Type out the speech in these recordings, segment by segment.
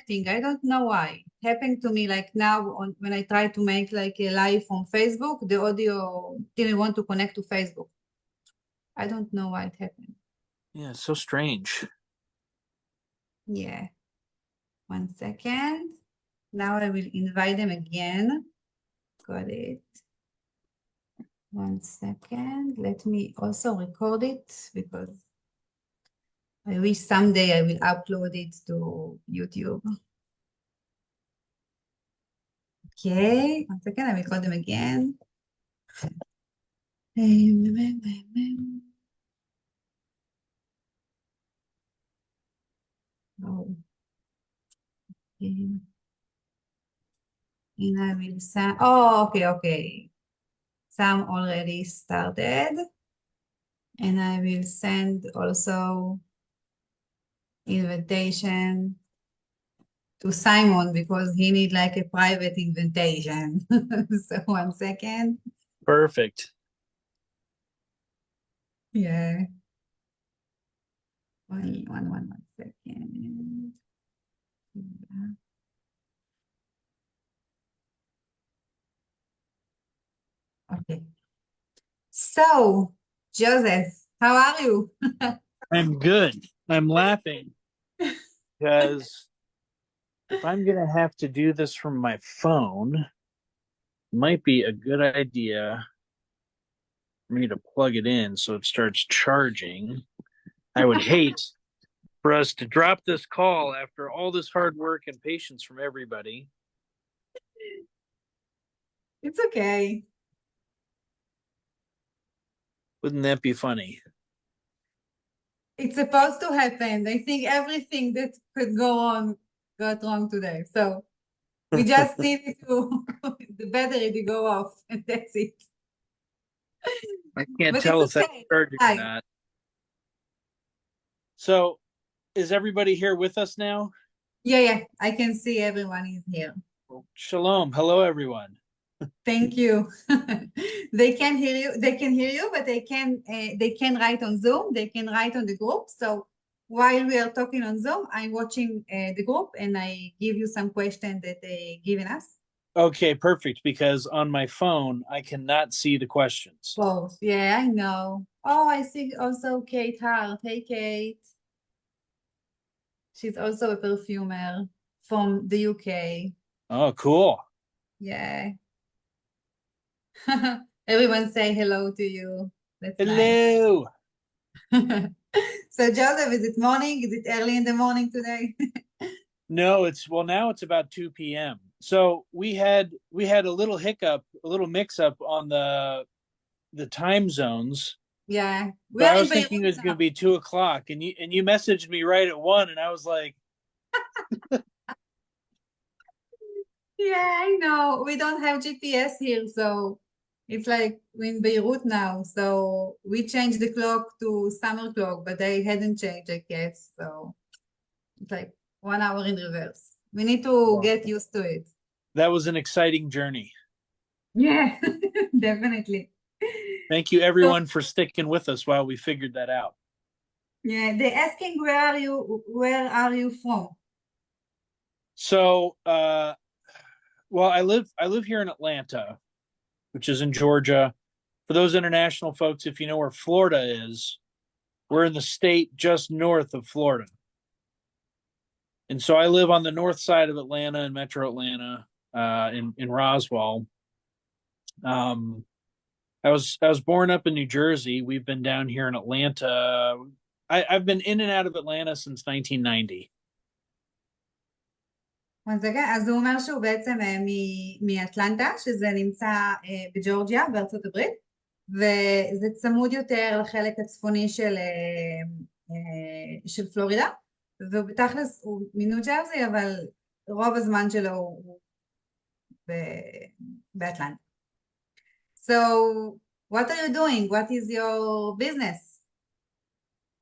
connecting. I don't know why. It happened to me like now when I try to make like a live from Facebook, the audio didn't want to connect to Facebook. I don't know why it happened. Yeah, it's so strange. Yeah. 1 second. Now I will invite them again. Got it. 1 second. Let me also record it because I wish someday I will upload it to YouTube. Okay, 1 second, I will call them again. Oh. Okay. And I will send, oh, okay. Some already started. And I will send also invitation to Simon because he need like a private invitation. So 1 second. Perfect. Yeah. One second. Yeah. Okay. So, Joseph, how are you? I'm good. I'm laughing because if I'm going to have to do this from my phone, it might be a good idea for me to plug it in so it starts charging. I would hate for us to drop this call after all this hard work and patience from everybody. It's okay. Wouldn't that be funny? It's supposed to happen. I think everything that could go on got wrong today. So we just needed to the battery to go off, and that's it. I can't But tell if it's that's okay. charging or not. So, is everybody here with us now? Yeah. I can see everyone is here. Shalom. Hello, everyone. Thank you. They can hear you. They can hear you, but they can write on Zoom. They can write on the group. So while we are talking on Zoom, I'm watching the group and I give you some questions that they given us. Okay, perfect. Because on my phone, I cannot see the questions. Both. Yeah, I know. Oh, I see also Kate Hart. Hey, Kate. She's also a perfumer from the UK. Oh, cool. Yeah. Everyone say hello to you. That's hello. Nice. So Joseph, is it morning? Is it early in the morning today? No, now it's about 2 p.m. So we had a little hiccup, a little mix up on the time zones. Yeah. So I was thinking it was going to be 2 o'clock, and you messaged me right at 1, and I was like, yeah, I know. We don't have GPS here, so it's like we're in Beirut now. So we changed the clock to summer clock, but they hadn't changed, I guess. So it's like 1 hour in reverse. We need to get used to it. That was an exciting journey. Yeah, definitely. Thank you, everyone, for sticking with us while we figured that out. Yeah, they're asking where are you from? So, well, I live here in Atlanta, which is in Georgia. For those international folks, if you know where Florida is, we're in the state just north of Florida. And so I live on the north side of Atlanta, in Metro Atlanta, in Roswell. I was born up in New Jersey. We've been down here in Atlanta. I've been in and out of Atlanta since 1990. אז הוא אומר שהוא בעצם מאטלנטה, שזה נמצא בג'ורג'יה, בארצות הברית, וזה צמוד יותר לחלק הצפוני של פלורידה, ובתכלס הוא מניו ג'רזי, אבל רוב הזמן שלו הוא באטלנטה. So, what are you doing? What is your business?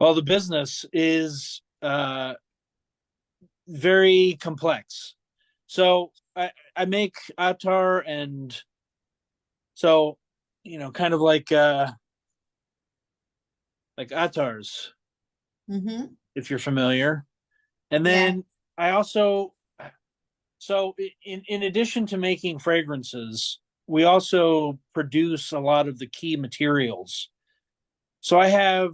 Well, the business is very complex. So I make attar, and so kind of like attars, if you're familiar. And then I also So in addition to making fragrances, we also produce a lot of the key materials. So I have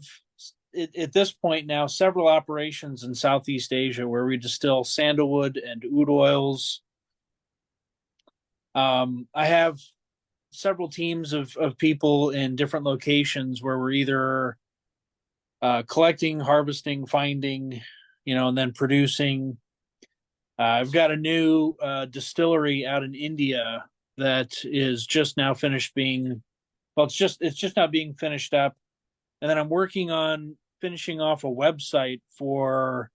at this point now several operations in Southeast Asia where we distill sandalwood and oud oils. I have several teams of people in different locations where we're either collecting, harvesting, finding, and then producing. I've got a new distillery out in India that is just now finished being, well, it's just now being finished up. And then I'm working on finishing off a website for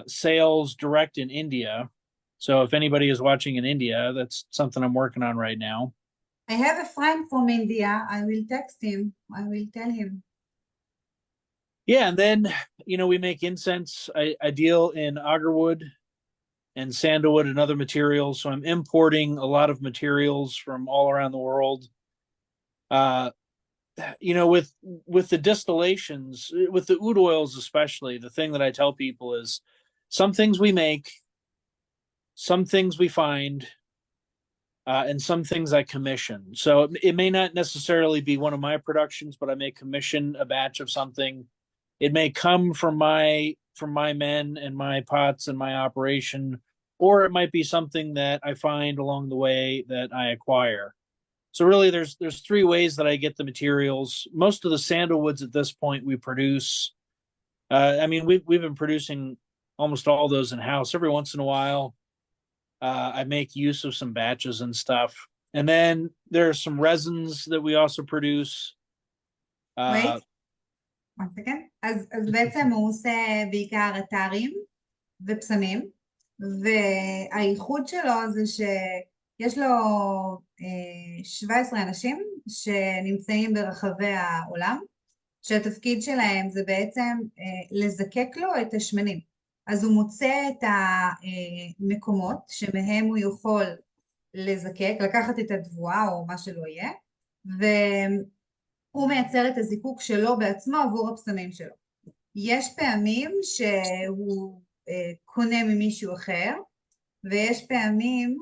sales direct in India. So if anybody is watching in India, that's something I'm working on right now. I have a friend from India. I will text him. I will tell him. Yeah, and then, we make incense. I deal in agarwood and sandalwood and other materials. So I'm importing a lot of materials from all around the world. With the distillations, with the oud oils especially, the thing that I tell people is some things we make, some things we find, and some things I commission. So it may not necessarily be one of my productions, but I may commission a batch of something. It may come from my men and my pots and my operation, or it might be something that I find along the way that I acquire. So really, there's three ways that I get the materials. Most of the sandalwoods at this point we produce. We've been producing almost all those in house. Every once in a while, I make use of some batches and stuff. And then there are some resins that we also produce. Wait, one second. אז בעצם הוא עושה בעיקר אתרים ופסמים, והייחוד שלו זה שיש לו 17 אנשים שנמצאים ברחבי העולם, שהתפקיד שלהם זה בעצם לזקק לו את השמנים. אז הוא מוצא את המקומות שמהם הוא יכול לזקק, לקחת את התבואה או מה שלא יהיה, והוא מייצר את הזיקוק שלו בעצמו עבור הפסמים שלו. יש פעמים שהוא קונה ממישהו אחר, ויש פעמים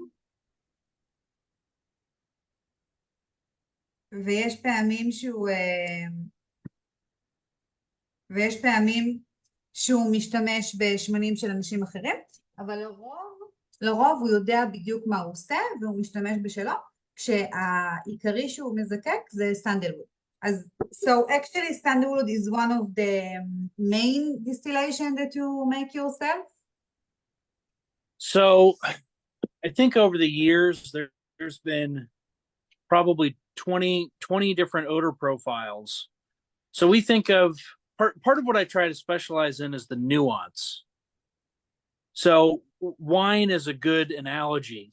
שהוא משתמש בשמנים של אנשים אחרים, אבל לרוב הוא יודע בדיוק מה הוא עושה, והוא משתמש בשלו, כשהעיקרי שהוא מזקק זה סנדלווד. אז, so actually sandalwood is one of the main distillation that you make yourself? So I think over the years, there's been probably 20 different odor profiles. So we think of, part of what I try to specialize in is the nuance. So wine is a good analogy.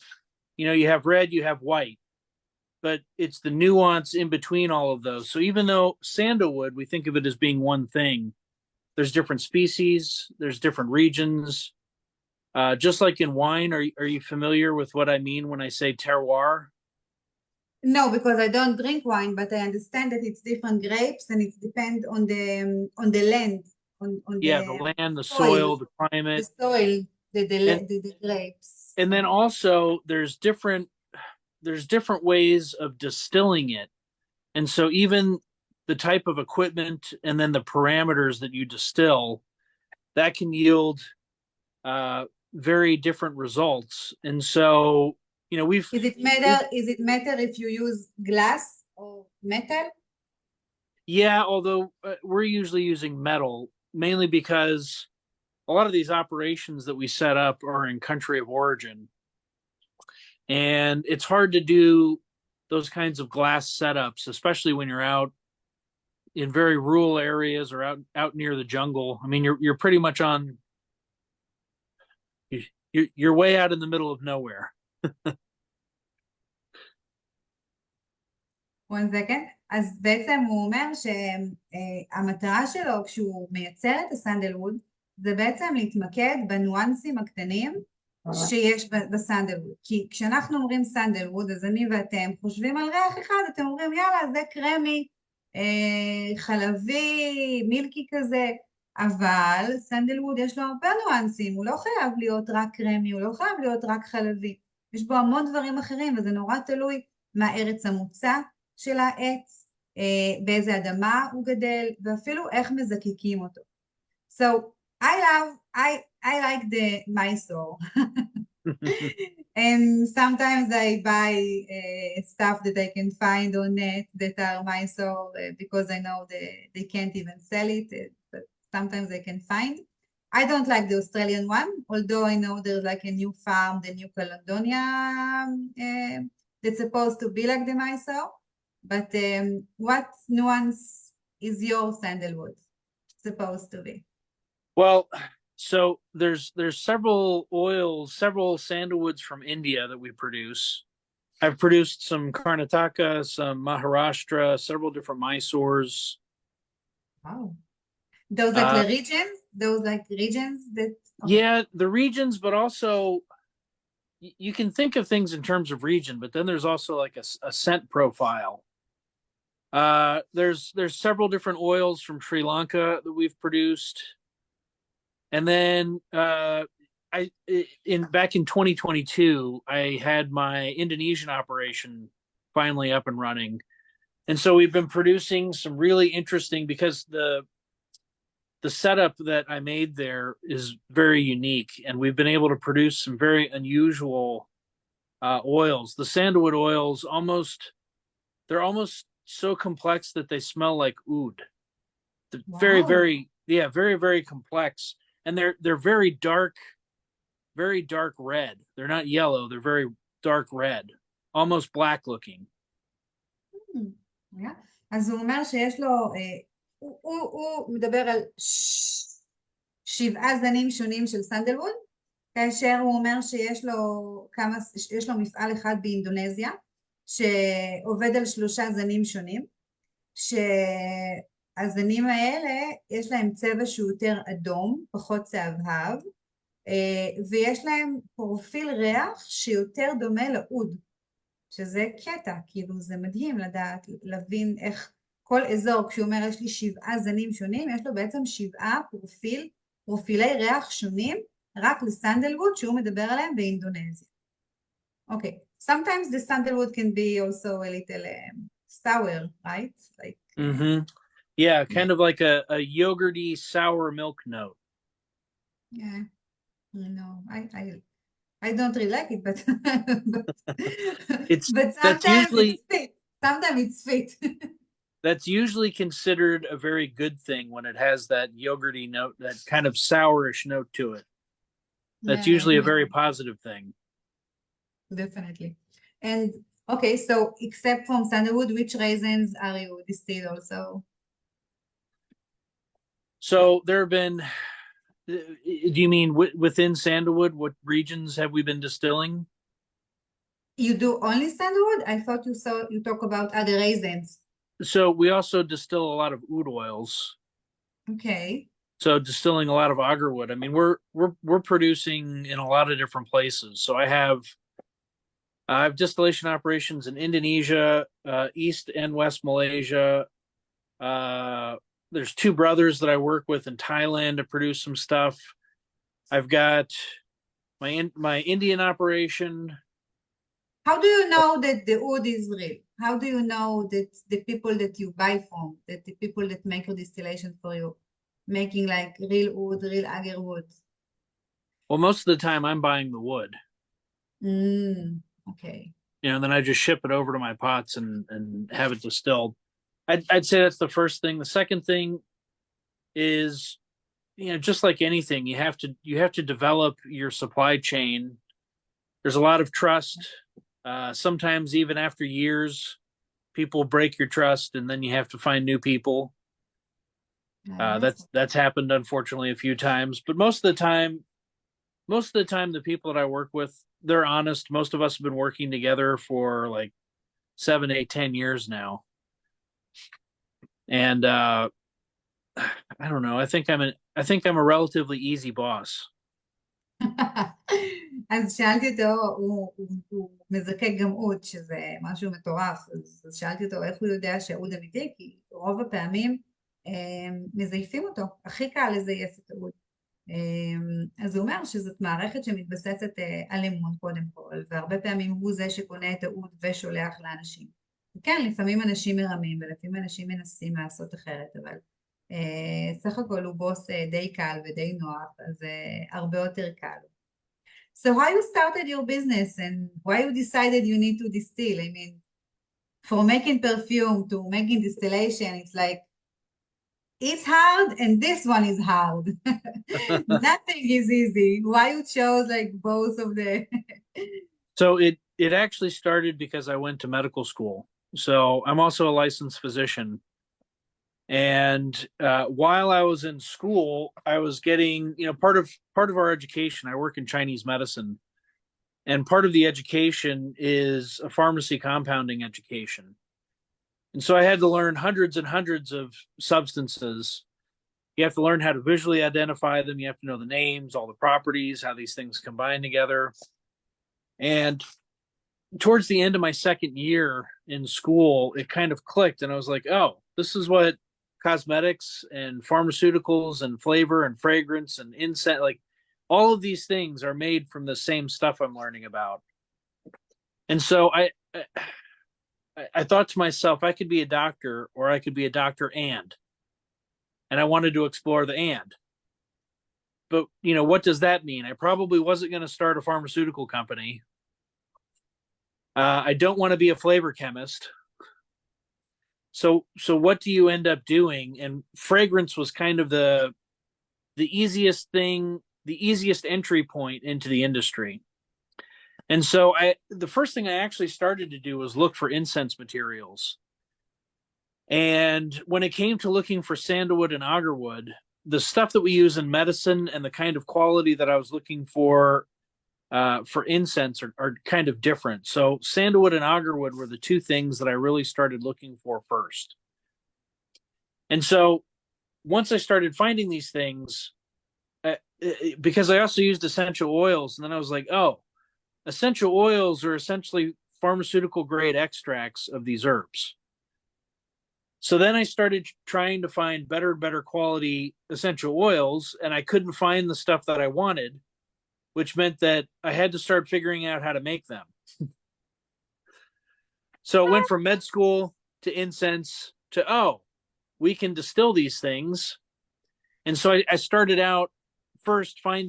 You have red, you have white, but it's the nuance in between all of those. So even though sandalwood, we think of it as being one thing, there's different species, there's different regions. Just like in wine, are you familiar with what I mean when I say terroir? No, because I don't drink wine, but I understand that it's different grapes and it depends on the land. The land, the soil, the climate. The soil, the grapes. And then also there's different ways of distilling it. And so even the type of equipment and then the parameters that you distill, that can yield very different results. And so Is it matter if you use glass or metal? Yeah, although we're usually using metal, mainly because a lot of these operations that we set up are in country of origin. And it's hard to do those kinds of glass setups, especially when you're out in very rural areas or out near the jungle. I mean, you're pretty much you're way out in the middle of nowhere. One second. אז בעצם הוא אומר שהמטרה שלו כשהוא מייצר את הסנדלווד זה בעצם להתמקד בניואנסים הקטנים שיש בסנדלווד. כי כשאנחנו אומרים סנדלווד, אז אני ואתם חושבים על ריח אחד, אתם אומרים יאללה זה קרמי, חלבי, מילקי כזה, אבל סנדלווד יש לו הרבה ניואנסים, הוא לא חייב להיות רק קרמי, הוא לא חייב להיות רק חלבי, יש בו המון דברים אחרים, וזה נורא תלוי מה ארץ המוצא של העץ, באיזה אדמה הוא גדל, ואפילו איך מזקקים אותו. So, I like the Mysore. And sometimes I buy stuff that I can find on net that are Mysore because I know they can't even sell it, but sometimes I can find. I don't like the Australian one, although I know there's like a new farm, the New Caledonia, that's supposed to be like the Mysore. But what nuance is your sandalwood supposed to be? Well, so there's several oils, several sandalwoods from India that we produce. I've produced some Karnataka, some Maharashtra, several different Mysores. Wow. Those like the regions? Those like regions that... Okay. Yeah, the regions, but also you can think of things in terms of region, but then there's also like a scent profile. There's several different oils from Sri Lanka that we've produced. And then back in 2022, I had my Indonesian operation finally up and running. And so we've been producing some really interesting, because the setup that I made there is very unique, and we've been able to produce some very unusual oils. The sandalwood oils they're almost so complex that they smell like oud. Wow. Very, very, very complex. And they're very dark red. They're not yellow. They're very dark red, almost black looking. Yeah. אז הוא אומר שיש לו, הוא מדבר על 7 זנים שונים של סנדלווד, כאשר הוא אומר שיש לו מפעל אחד באינדונזיה, שעובד על 3 זנים שונים, הזנים האלה יש להם צבע שהוא יותר אדום, פחות צהבהב, ויש להם פרופיל ריח שיותר דומה לאוד, שזה קטע, כאילו זה מדהים לדעת, להבין איך כל אזור, כשהוא אומר יש לי 7 זנים שונים, יש לו בעצם 7 פרופילי ריח שונים, רק לסנדלווד שהוא מדבר עליהם באינדונזיה. אוקיי, sometimes the sandalwood can be also a little sour, right? Like, yeah, kind of like a yogurty sour milk note. Yeah, I don't really like it, but sometimes it's fit. That's usually considered a very good thing when it has that yogurty note, that kind of sourish note to it. That's usually a very positive thing. Definitely. And okay, so except from sandalwood, which raisins are you distilled also? So there have been, do you mean within sandalwood, what regions have we been distilling? You do only sandalwood? I thought you talk about other raisins. So we also distill a lot of oud oils. Okay. So distilling a lot of agarwood. I mean, we're producing in a lot of different places. So I have distillation operations in Indonesia, East and West Malaysia. There's 2 brothers that I work with in Thailand to produce some stuff. I've got my Indian operation. How do you know that the oud is real? How do you know that the people that you buy from, that the people that make your distillation for you, making like real oud, real agarwood? Well, most of the time I'm buying the wood. Okay. You know, then I just ship it over to my pots and have it distilled. I'd say that's the first thing. The second thing is, you know, just like anything, you have to develop your supply chain. There's a lot of trust. Sometimes even after years, people break your trust, and then you have to find new people. That's happened unfortunately a few times, but most of the time, the people that I work with, they're honest. Most of us have been working together for like 7, 8, 10 years now. And I don't know. I think I'm a relatively easy boss. אז שאלתי אותו, הוא מזקק גם אוד, שזה משהו מטורף, אז שאלתי אותו איך הוא יודע שהאוד אמיתי, כי רוב הפעמים מזייפים אותו, הכי קל לזייף את האוד. אז הוא אומר שזאת מערכת שמתבססת על אמון קודם כל, והרבה פעמים הוא זה שקונה את האוד ושולח לאנשים. וכן, לפעמים אנשים מרמים ולפעמים אנשים מנסים לעשות אחרת, אבל סך הכל הוא בוס די קל ודי נוח, אז הרבה יותר קל. So how you started your business and why you decided you need to distill? I mean, for making perfume to making distillation, it's like, it's hard and this one is hard. Nothing is easy. Why you chose like both of the... So it actually started because I went to medical school. So I'm also a licensed physician. And while I was in school, I was getting, part of our education, I work in Chinese medicine. And part of the education is a pharmacy compounding education. And so I had to learn hundreds and hundreds of substances. You have to learn how to visually identify them. You have to know the names, all the properties, how these things combine together. And towards the end of my second year in school, it kind of clicked. And I was like, oh, this is what cosmetics and pharmaceuticals and flavor and fragrance and incense, like all of these things are made from the same stuff I'm learning about. And so I thought to myself, I could be a doctor or I could be a doctor and I wanted to explore the and. But, what does that mean? I probably wasn't going to start a pharmaceutical company. I don't want to be a flavor chemist. So what do you end up doing? And fragrance was kind of the easiest thing, the easiest entry point into the industry. And so the first thing I actually started to do was look for incense materials. And when it came to looking for sandalwood and agarwood, the stuff that we use in medicine and the kind of quality that I was looking for incense are kind of different. So sandalwood and agarwood were the two things that I really started looking for first. And so once I started finding these things, because I also used essential oils, and then I was like, oh, essential oils are essentially pharmaceutical grade extracts of these herbs. So then I started trying to find better and better quality essential oils, and I couldn't find the stuff that I wanted, which meant that I had to start figuring out how to make them. So it went from med school to incense to, oh, we can distill these things. And so I started out first trying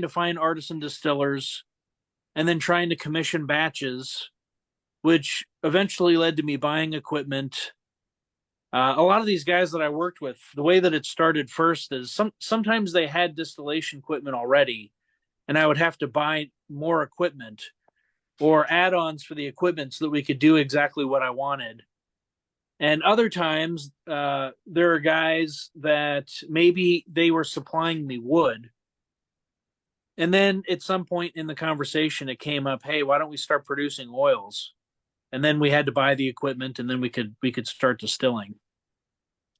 to find artisan distillers and then trying to commission batches, which eventually led to me buying equipment. A lot of these guys that I worked with, the way that it started first is sometimes they had distillation equipment already, and I would have to buy more equipment or add-ons for the equipment so that we could do exactly what I wanted. And other times, there are guys that maybe they were supplying me wood. And then at some point in the conversation, it came up, hey, why don't we start producing oils? And then we had to buy the equipment, and then we could start distilling.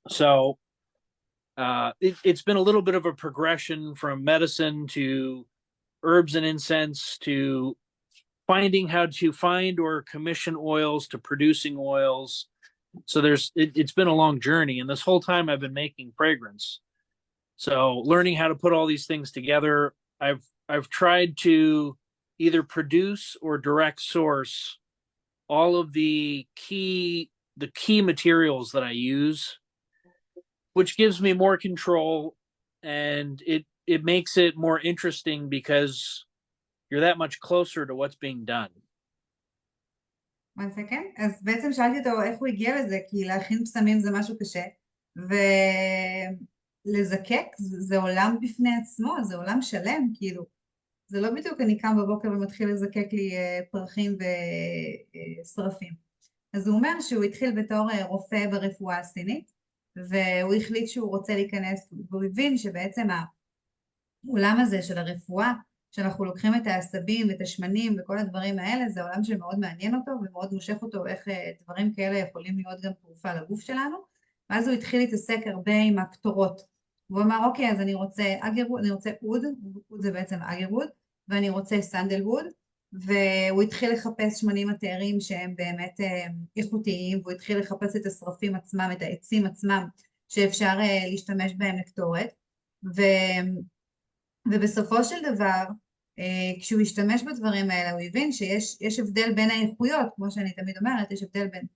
So it's been a little bit of a progression from medicine to herbs and incense to finding how to find or commission oils to producing oils. So it's been a long journey, and this whole time I've been making fragrance. So learning how to put all these things together, I've tried to either produce or direct source all of the key materials that I use, which gives me more control, and it makes it more interesting because you're that much closer to what's being done. One second. אז בעצם שאלתי אותו איך הוא הגיע לזה, כי להכין פסמים זה משהו קשה, ולזקק זה עולם בפני עצמו, זה עולם שלם, כאילו. זה לא בדיוק אני קם בבוקר ומתחיל לזקק לי פרחים ושרפים. אז הוא אומר שהוא התחיל בתור רופא ברפואה הסינית, והוא החליט שהוא רוצה להיכנס, והוא הבין שבעצם העולם הזה של הרפואה, שאנחנו לוקחים את העשבים ואת השמנים וכל הדברים האלה, זה עולם שמאוד מעניין אותו ומאוד מושך אותו איך דברים כאלה יכולים להיות גם תרופה לגוף שלנו. ואז הוא התחיל להתעסק הרבה עם הקטורות. הוא אמר, אוקיי, אז אני רוצה אגרווד, אני רוצה אוד, אוד זה בעצם אגרווד, ואני רוצה סנדלווד, והוא התחיל לחפש שמנים מטהרים שהם באמת איכותיים, והוא התחיל לחפש את השרפים עצמם, את העצים עצמם, שאפשר להשתמש בהם לקטורת, ובסופו של דבר, כשהוא השתמש בדברים האלה, הוא הבין שיש הבדל בין האיכויות, כמו שאני תמיד אומרת, יש הבדל בין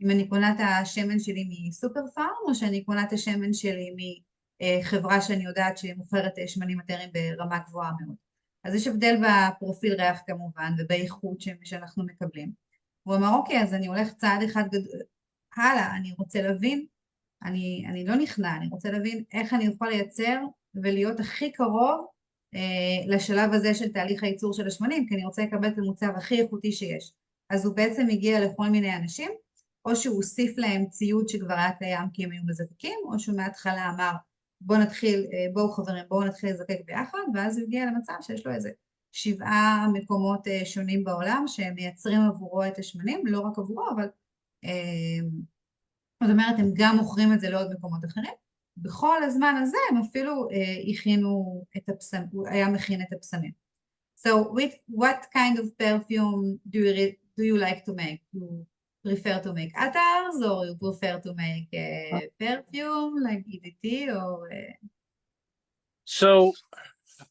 אם אני קונה את השמן שלי מסופר פארם, או שאני קונה את השמן שלי מחברה שאני יודעת שמוכרת שמנים אתרים ברמה גבוהה מאוד. אז יש הבדל בפרופיל ריח כמובן, ובאיכות שאנחנו מקבלים. הוא אמר, אוקיי, אז אני הולך צעד אחד הלאה, אני רוצה להבין, אני לא נכנע, אני רוצה להבין איך אני יכול לייצר ולהיות הכי קרוב לשלב הזה של תהליך הייצור של השמנים, כי אני רוצה לקבל את המוצר הכי איכותי שיש. אז הוא בעצם הגיע לכל מיני אנשים, או שהוא הוסיף להם ציוד שכבר היה קיים כי הם היו מזקקים, או שהוא מההתחלה אמר, בואו חברים, בואו נתחיל לזקק ביחד, ואז הוא הגיע למצב שיש לו איזה 7 מקומות שונים בעולם, שהם מייצרים עבורו את השמנים, לא רק עבורו, אבל זאת אומרת, הם גם מוכרים את זה לעוד מקומות אחרים. בכל הזמן הזה הם אפילו הכינו את הפסמים, הוא היה מכין את הפסמים. So what kind of perfume do you like to make? You prefer to make attars or you prefer to make perfume like EDT or... So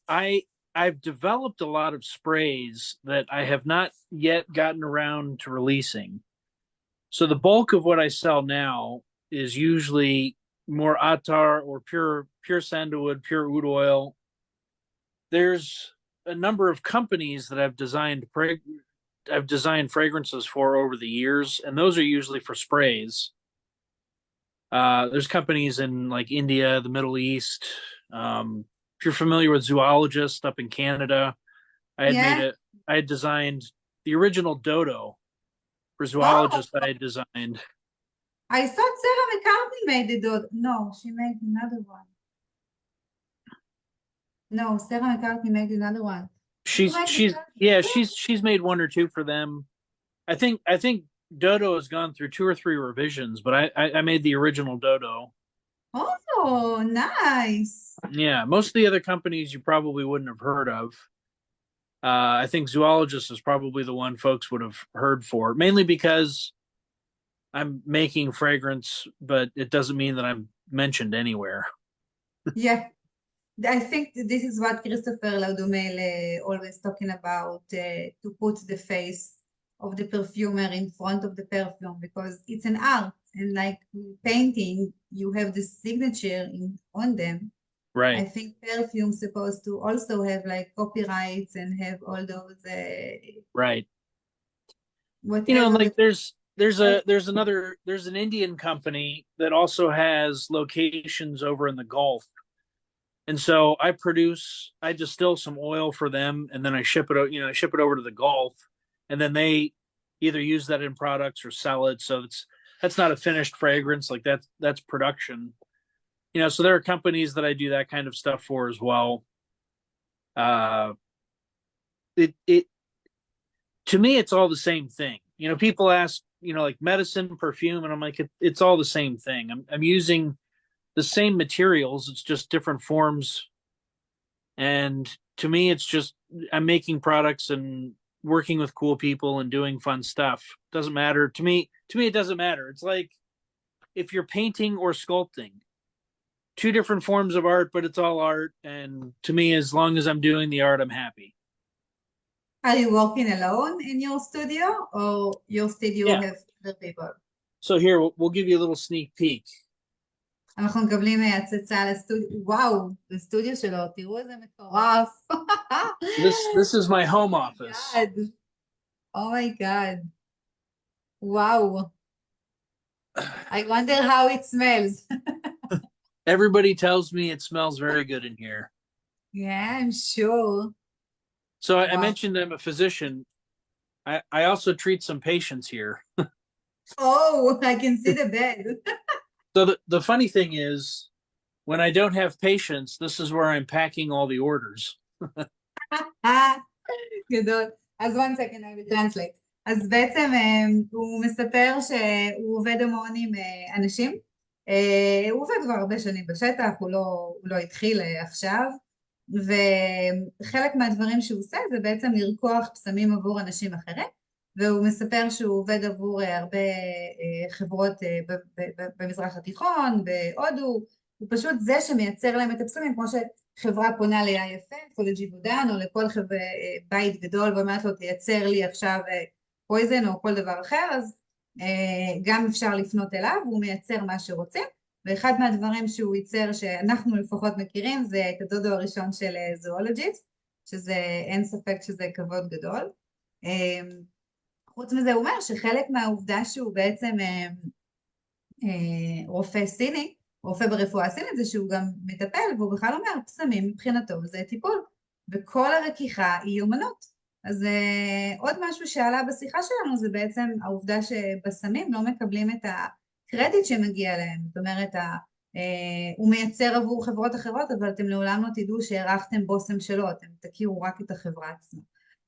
I've developed a lot of sprays that I have not yet gotten around to releasing. So the bulk of what I sell now is usually more attar or pure sandalwood, pure oud oil. There's a number of companies that I've designed fragrances for over the years, and those are usually for sprays. There's companies in like India, the Middle East. If you're familiar with Zoologist up in Canada, I had designed the original Dodo for Zoologist that I had designed. I thought Sarah McCartney made the Dodo. No, she made another one. No, Sarah McCartney made another one. She's made 1 or 2 for them. I think Dodo has gone through 2 or 3 revisions, but I made the original Dodo. Oh, nice. Yeah, most of the other companies you probably wouldn't have heard of. I think Zoologist is probably the one folks would have heard for, mainly because I'm making fragrance, but it doesn't mean that I'm mentioned anywhere. Yeah, I think this is what Christopher Laudumel always talking about, to put the face of the perfumer in front of the perfume, because it's an art, and like painting, you have the signature on them. Right. I think perfume's supposed to also have like copyrights and have all those right. Whatever. You know, like there's an Indian company that also has locations over in the Gulf. And so I distill some oil for them, and then I ship it over to the Gulf, and then they either use that in products or sell it. So that's not a finished fragrance, like that's production. You know, so there are companies that I do that kind of stuff for as well. To me, it's all the same thing. You know, people ask, you know, like medicine, perfume, and I'm like, it's all the same thing. I'm using the same materials, it's just different forms. And to me, it's just I'm making products and working with cool people and doing fun stuff. Doesn't matter to me. It doesn't matter. It's like if you're painting or sculpting, 2 different forms of art, but it's all art. And to me, as long as I'm doing the art, I'm happy. Are you working alone in your studio, or your studio have other people? So here, we'll give you a little sneak peek. אנחנו מקבלים הצצה לסטודיו, וואו, לסטודיו שלו, תראו איזה מטורף. This is my home office. Oh my God. Wow. I wonder how it smells. Everybody tells me it smells very good in here. Yeah, I'm sure. So I mentioned I'm a physician. I also treat some patients here. Oh, I can see the bed. So the funny thing is, when I don't have patients, this is where I'm packing all the orders. גדול. אז one second, I will translate. אז בעצם הוא מספר שהוא עובד המון עם אנשים. הוא עובד כבר הרבה שנים בשטח, הוא לא התחיל עכשיו. וחלק מהדברים שהוא עושה זה בעצם לרקוח פסמים עבור אנשים אחרים, והוא מספר שהוא עובד עבור הרבה חברות במזרח התיכון, בהודו, הוא פשוט זה שמייצר להם את הפסמים, כמו שחברה פונה ל-IFF או לג'יבודן או לכל בית גדול ואומרת לו תייצר לי עכשיו פויזן או כל דבר אחר, אז גם אפשר לפנות אליו, הוא מייצר מה שרוצים, ואחד מהדברים שהוא ייצר שאנחנו לפחות מכירים זה את הדודו הראשון של זואולוג'יסט, שזה אין ספק שזה כבוד גדול. חוץ מזה הוא אומר שחלק מהעובדה שהוא בעצם רופא סיני, רופא ברפואה הסינית, זה שהוא גם מטפל, והוא בכלל אומר פסמים מבחינתו זה טיפול, וכל הרקיחה היא אומנות. אז עוד משהו שעלה בשיחה שלנו זה בעצם העובדה שבסמים לא מקבלים את הקרדיט שמגיע להם, זאת אומרת הוא מייצר עבור חברות אחרות, אבל אתם לעולם לא תדעו שהערכתם בושם שלו, אתם תכירו רק את החברה עצמה.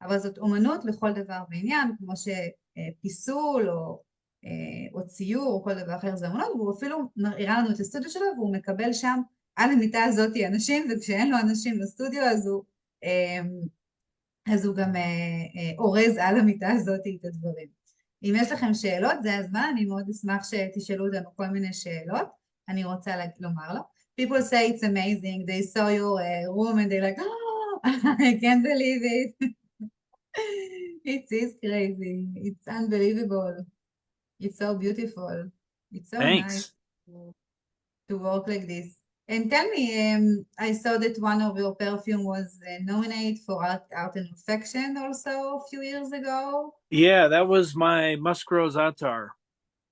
אבל זאת אומנות לכל דבר בעניין, כמו שפיסול או ציור או כל דבר אחר זה אומנות, והוא אפילו מראה לנו את הסטודיו שלו, והוא מקבל שם על המיטה הזאת אנשים, וכשאין לו אנשים בסטודיו אז הוא גם אורז על המיטה הזאת את הדברים. אם יש לכם שאלות, זה הזמן, אני מאוד אשמח שתשאלו אותנו כל מיני שאלות, אני רוצה לומר לו. People say it's amazing, they saw your room and they're like, oh, I can't believe it. It is crazy, it's unbelievable, it's so beautiful, it's so Thanks. nice to work like this. And tell me, I saw that one of your perfume was nominated for Art and Affection also a few years ago. Yeah, that was my Muscrose Attar.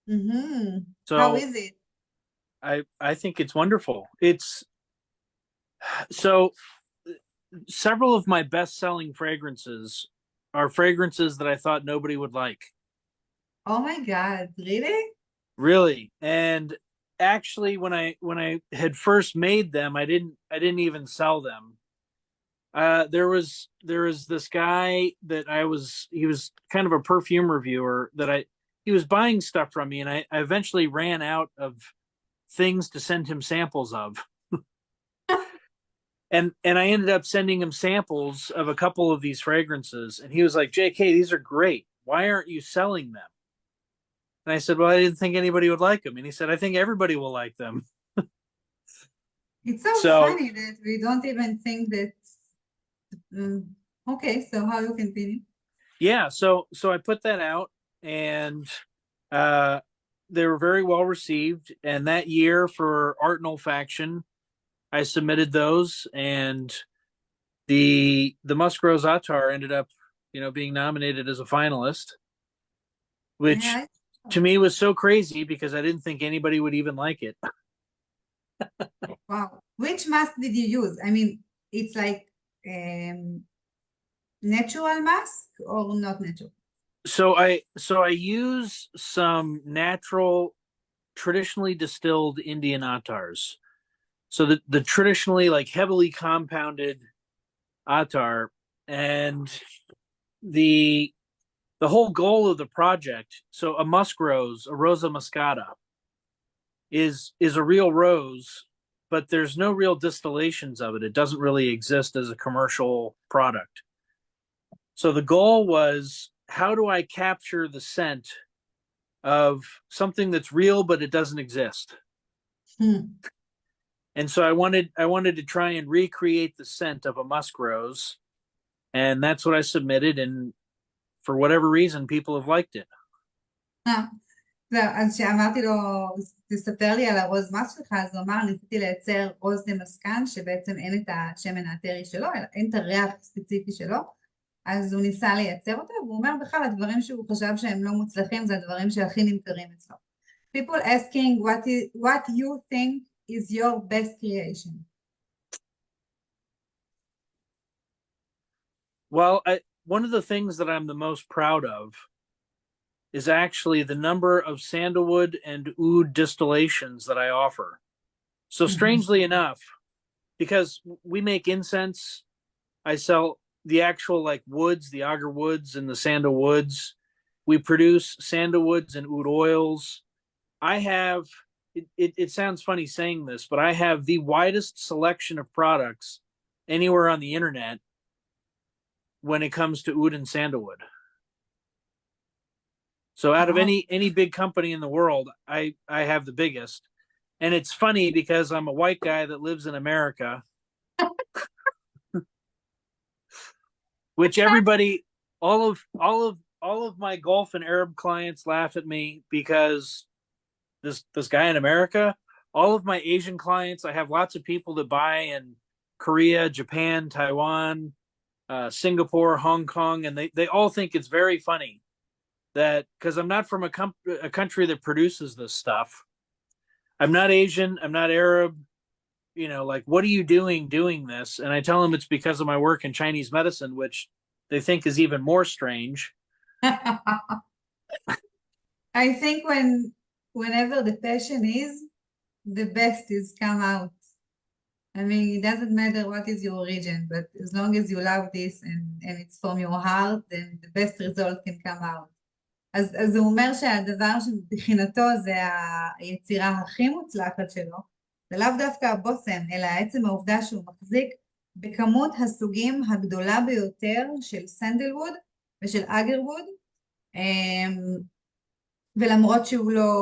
Mm-hmm. So how is it? I think it's wonderful. It's so several of my best-selling fragrances are fragrances that I thought nobody would like. Oh my God, really? Really. And actually when I had first made them, I didn't even sell them. There was this guy that he was kind of a perfume reviewer that he was buying stuff from me, and I eventually ran out of things to send him samples of. And I ended up sending him samples of a couple of these fragrances, and he was like, JK, these are great. Why aren't you selling them? And I said, well, I didn't think anybody would like them. And he said, I think everybody will like them. It's so funny that we don't even think that. Okay, so how you continue? Yeah, so I put that out, and they were very well received. And that year for Art and Olfaction, I submitted those, and the Muscrose Attar ended up, being nominated as a finalist, which to me was so crazy because I didn't think anybody would even like it. Wow. Which mask did you use? I mean, it's like natural mask or not natural? So I use some natural, traditionally distilled Indian attars. So the traditionally like heavily compounded attar, and the whole goal of the project, so a musk rose, a Rosa muscata, is a real rose, but there's no real distillations of it. It doesn't really exist as a commercial product. So the goal was, how do I capture the scent of something that's real, but it doesn't exist? And so I wanted to try and recreate the scent of a musk rose, and that's what I submitted, and for whatever reason, people have liked it. אז שאמרתי לו, תספר לי על הרוז מס שלך, אז הוא אמר, ניסיתי לייצר רוז דמסקן, שבעצם אין את השמן האתרי שלו, אין את הריח הספציפי שלו, אז הוא ניסה לייצר אותו, והוא אומר בכלל, הדברים שהוא חשב שהם לא מוצלחים, זה הדברים שהכי נמכרים אצלו. People asking what you think is your best creation? Well, one of the things that I'm the most proud of is actually the number of sandalwood and oud distillations that I offer. So strangely enough, because we make incense, I sell the actual like woods, the agar woods and the sandalwoods. We produce sandalwoods and oud oils. I have, it sounds funny saying this, but I have the widest selection of products anywhere on the internet when it comes to oud and sandalwood. So out of Wow. any big company in the world, I have the biggest. And it's funny because I'm a white guy that lives in America, which everybody, all of my Gulf and Arab clients laugh at me because this guy in America. All of my Asian clients, I have lots of people that buy in Korea, Japan, Taiwan, Singapore, Hong Kong, and they all think it's very funny that because I'm not from a country that produces this stuff. I'm not Asian. I'm not Arab. You know, like, what are you doing this? And I tell them it's because of my work in Chinese medicine, which they think is even more strange. I think whenever the passion is, the best is come out. I mean, it doesn't matter what is your origin, but as long as you love this and it's from your heart, then the best result can come out. אז הוא אומר שהדבר שבחינתו זה היצירה הכי מוצלחת שלו, זה לאו דווקא הבושם, אלא עצם העובדה שהוא מחזיק בכמות הסוגים הגדולה ביותר של סנדלווד ושל אגרווד, ולמרות שהוא לא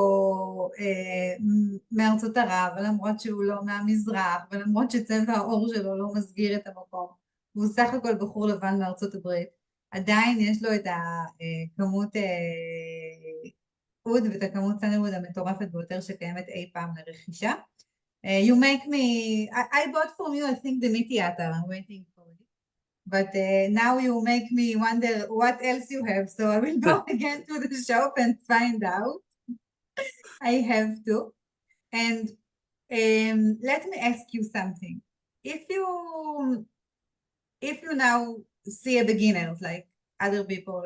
מארצות ערב, ולמרות שהוא לא מהמזרח, ולמרות שצבע העור שלו לא מסגיר את המקום, והוא סך הכל בחור לבן מארצות הברית, עדיין יש לו את הכמות אוד ואת הכמות סנדלווד המטורפת ביותר שקיימת אי פעם לרכישה. You make me, I bought from you, I think the מתיאטר, I'm waiting for it. But now you make me wonder what else you have, so I will go again to the shop and find out. I have to. And let me ask you something. If you now see a beginner, like other people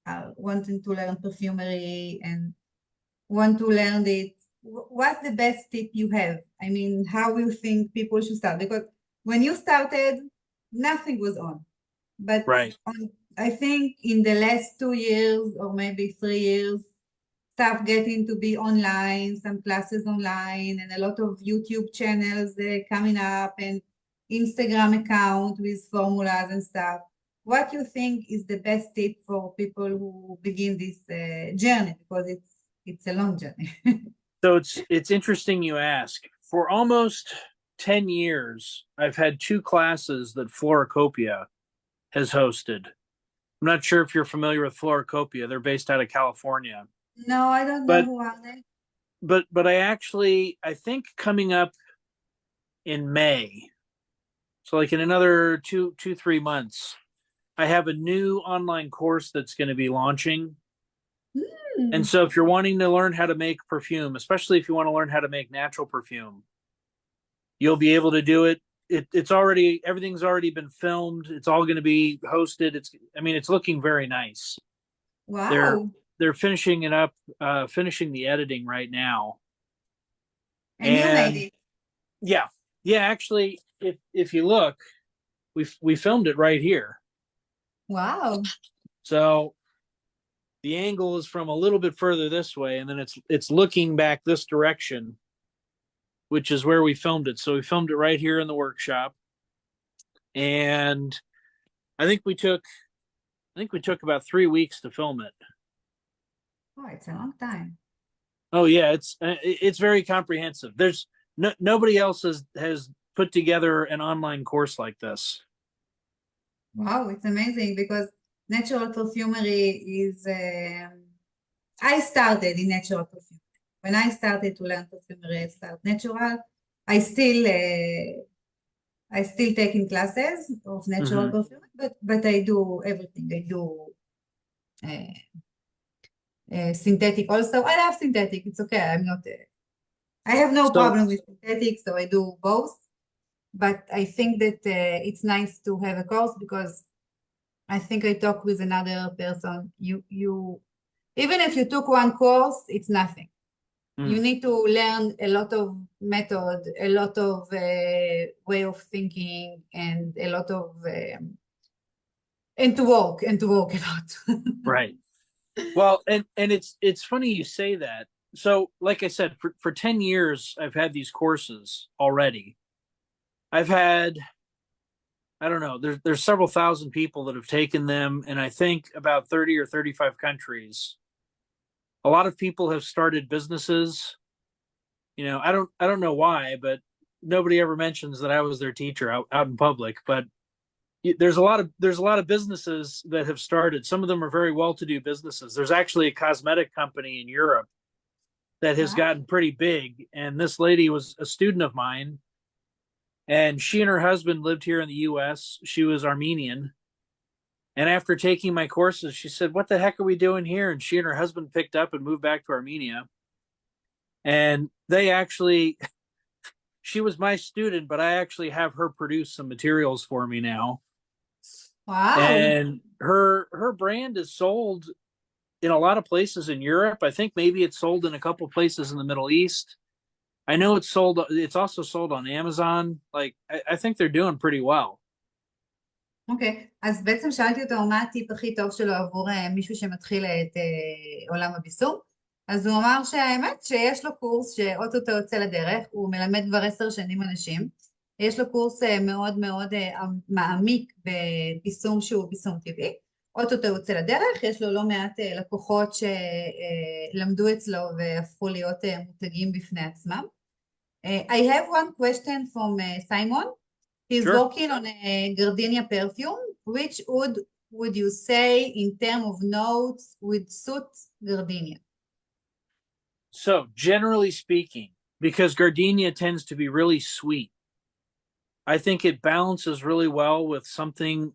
are wanting to learn perfumery and want to learn it, what's the best tip you have? I mean, how you think people should start? Because when you started, nothing was on. But Right. I think in the last 2 years or maybe 3 years, stuff getting to be online, some classes online, and a lot of YouTube channels coming up and Instagram account with formulas and stuff. What you think is the best tip for people who begin this journey? Because it's a long journey. So it's interesting you ask. For almost 10 years, I've had 2 classes that Floricopia has hosted. I'm not sure if you're familiar with Floricopia. They're based out of California. No, I don't know who are they. But I think coming up in May, so like in another 3 months, I have a new online course that's going to be launching. And so if you're wanting to learn how to make perfume, especially if you want to learn how to make natural perfume, you'll be able to do it. Everything's already been filmed. It's all going to be hosted. It's looking very nice. Wow. They're finishing it up, finishing the editing right now. And you made it. Yeah. Actually, if you look, we filmed it right here. Wow. So the angle is from a little bit further this way, and then it's looking back this direction, which is where we filmed it. So we filmed it right here in the workshop, and I think we took about 3 weeks to film it. Oh, it's a long time. Oh yeah, it's very comprehensive. There's nobody else has put together an online course like this. Wow, it's amazing because natural perfumery is. I started in natural perfumery. When I started to learn perfumery, I started natural. I still taking classes of natural perfumery, but I do everything. I do synthetic also. I love synthetic. It's okay. I have no problem with synthetic, so I do both. But I think that it's nice to have a course because I think I talked with another person. You even if you took one course, it's nothing. You need to learn a lot of method, a lot of way of thinking, and a lot of and to work a lot. Right. Well, and it's funny you say that. So, like I said, for 10 years, I've had these courses already. I've had, I don't know, there's several thousand people that have taken them, and I think about 30 or 35 countries a lot of people have started businesses. I don't know why, but nobody ever mentions that I was their teacher out in public. But there's a lot of businesses that have started. Some of them are very well-to-do businesses. There's actually a cosmetic company in Europe that has gotten pretty big, and this lady was a student of mine, and she and her husband lived here in the U.S. She was Armenian, and after taking my courses, she said, "What the heck are we doing here?" And she and her husband picked up and moved back to Armenia, and they actually, she was my student, but I actually have her produce some materials for me now. Wow. And her brand is sold in a lot of places in Europe. I think maybe it's sold in a couple places in the Middle East. I know it's also sold on Amazon. Like, I think they're doing pretty well. אוקיי, אז בעצם שאלתי אותו מה הטיפ הכי טוב שלו עבור מישהו שמתחיל את עולם הביסום. אז הוא אמר שהאמת שיש לו קורס שאוטוטו יוצא לדרך, הוא מלמד כבר 10 שנים אנשים. יש לו קורס מאוד מאוד מעמיק בביסום שהוא ביסום טבעי. אוטוטו יוצא לדרך, יש לו לא מעט לקוחות שלמדו אצלו והפכו להיות מותגים בפני עצמם. I have one question from Simon. He's working on a gardenia perfume. Which would you say in terms of notes would suit gardenia? So generally speaking, because gardenia tends to be really sweet, I think it balances really well with something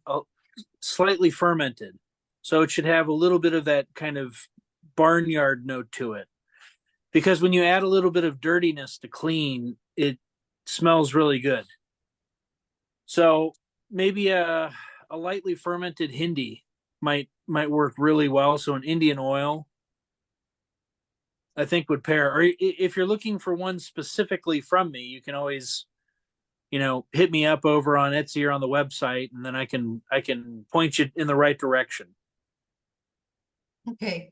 slightly fermented. So it should have a little bit of that kind of barnyard note to it. Because when you add a little bit of dirtiness to clean, it smells really good. So maybe a lightly fermented Hindi might work really well. So an Indian oil, I think, would pair. Or if you're looking for one specifically from me, you can always, hit me up over on Etsy or on the website, and then I can point you in the right direction. Okay.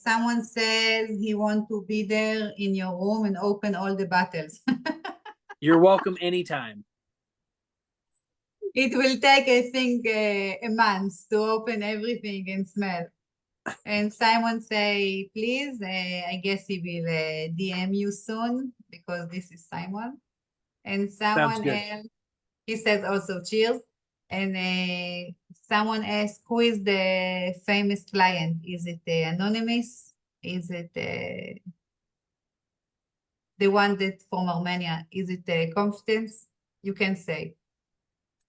Someone says he wants to be there in your room and open all the bottles. You're welcome anytime. It will take, I think, a month to open everything and smell. And Simon say, please, I guess he will DM you soon because this is Simon. And someone else, he says also cheers. And someone asks, who is the famous client? Is it anonymous? Is it the one that from Armenia? Is it Confidence? You can say.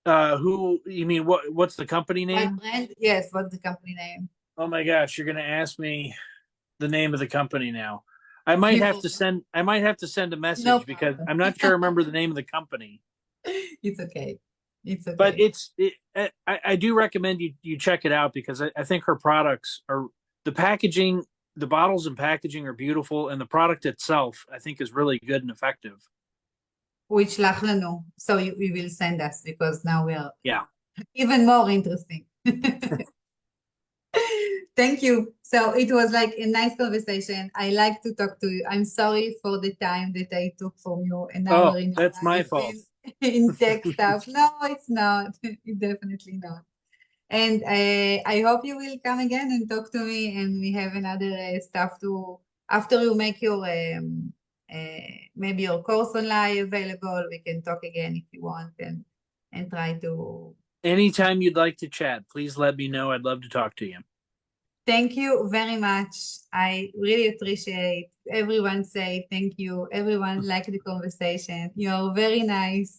Who, you mean, what's the company name? What brand? Yes, what's the company name? Oh my gosh, you're going to ask me the name of the company now. I might have to send a message because I'm not sure I remember the name of the company. It's okay. It's okay. But I do recommend you check it out because I think her products are, the packaging, the bottles and packaging are beautiful, and the product itself I think is really good and effective. Which לנו. So you will send us because now we are even more interesting. Thank you. So it was like a nice conversation. I like to talk to you. I'm sorry for the time that I took from you. And now we're in that's my fault. In tech stuff. No, it's not. It's definitely not. And I hope you will come again and talk to me, and we have another stuff to, after you make your maybe your course online available, we can talk again if you want and try to. Anytime you'd like to chat, please let me know. I'd love to talk to you. Thank you very much. I really appreciate everyone say thank you. Everyone liked the conversation. You're very nice.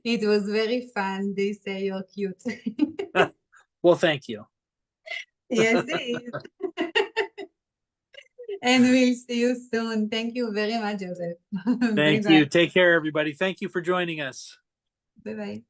It was very fun. They say you're cute. Well, thank you. Yes, it is. And we'll see you soon. Thank you very much, Joseph. Thank you. Take care, everybody. Thank you for joining us. Bye-bye.